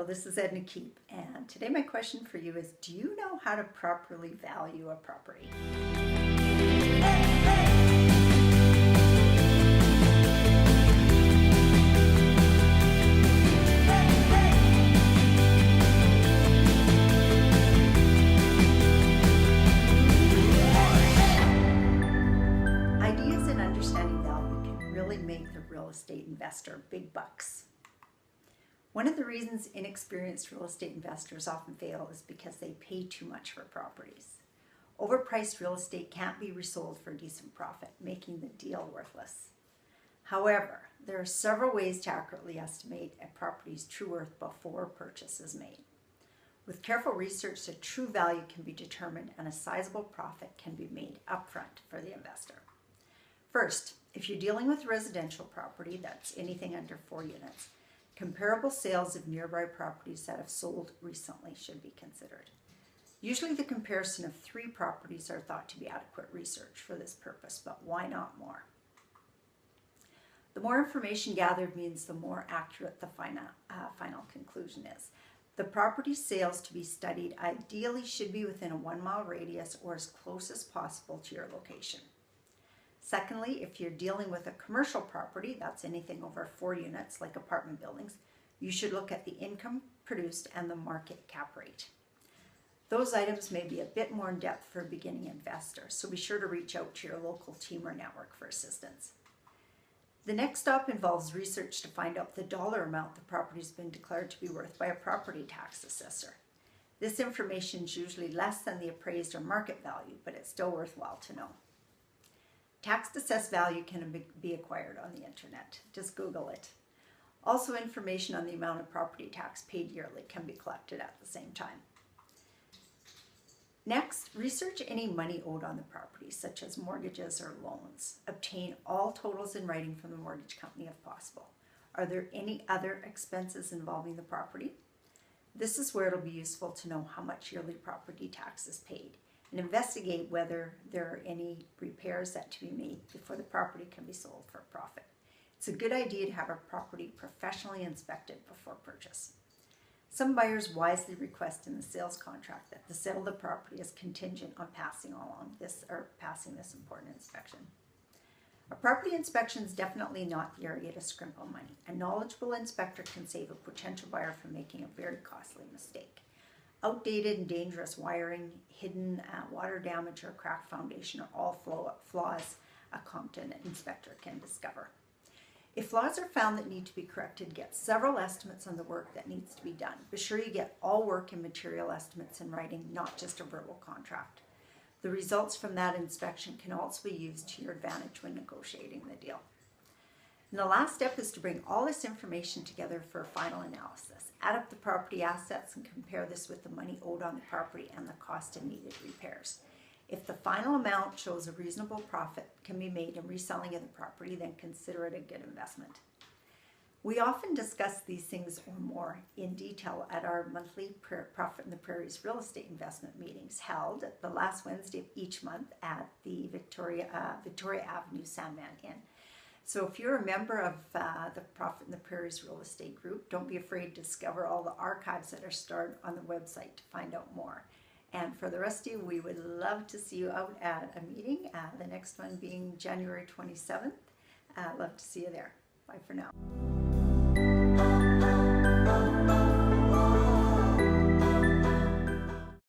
this is Edna Keep, and today my question for you is, do you know how to properly value a property? Ideas and understanding value can really make the real estate investor big bucks. One of the reasons inexperienced real estate investors often fail is because they pay too much for properties. Overpriced real estate can't be resold for a decent profit, making the deal worthless. However, there are several ways to accurately estimate a property's true worth before purchase is made. With careful research, the true value can be determined and a sizable profit can be made upfront for the investor. First, if you're dealing with residential property, that's anything under 4 units, comparable sales of nearby properties that have sold recently should be considered. Usually the comparison of 3 properties are thought to be adequate research for this purpose, but why not more? The more information gathered means the more accurate the final conclusion is. The property sales to be studied ideally should be within a 1-mile radius or as close as possible to your location. Secondly, if you're dealing with a commercial property, that's anything over 4 units like apartment buildings, you should look at the income produced and the market cap rate. Those items may be a bit more in depth for a beginning investor, so be sure to reach out to your local team or network for assistance. The next stop involves research to find out the dollar amount the property has been declared to be worth by a property tax assessor. This information is usually less than the appraised or market value, but it's still worthwhile to know. Tax-assessed value can be acquired on the internet. Just Google it. Also, information on the amount of property tax paid yearly can be collected at the same time. Next, research any money owed on the property, such as mortgages or loans. Obtain all totals in writing from the mortgage company if possible. Are there any other expenses involving the property? This is where it'll be useful to know how much yearly property tax is paid, and investigate whether there are any repairs that to be made before the property can be sold for a profit. It's a good idea to have a property professionally inspected before purchase. Some buyers wisely request in the sales contract that the sale of the property is contingent on passing this important inspection. A property inspection is definitely not the area to scrimp on money. A knowledgeable inspector can save a potential buyer from making a very costly mistake. Outdated and dangerous wiring, hidden water damage, or cracked foundation are all flaws a competent inspector can discover. If flaws are found that need to be corrected, get several estimates on the work that needs to be done. Be sure you get all work and material estimates in writing, not just a verbal contract. The results from that inspection can also be used to your advantage when negotiating the deal. And the last step is to bring all this information together for a final analysis. Add up the property assets and compare this with the money owed on the property and the cost of needed repairs. If the final amount shows a reasonable profit can be made in reselling of the property, then consider it a good investment. We often discuss these things or more in detail at our monthly Profit in the Prairies real estate investment meetings held the last Wednesday of each month at the Victoria Avenue Sandman Inn. So if you're a member of the Profit in the Prairies real estate group, don't be afraid to discover all the archives that are stored on the website to find out more. And for the rest of you, we would love to see you out at a meeting, the next one being January 27th. Love to see you there. Bye for now.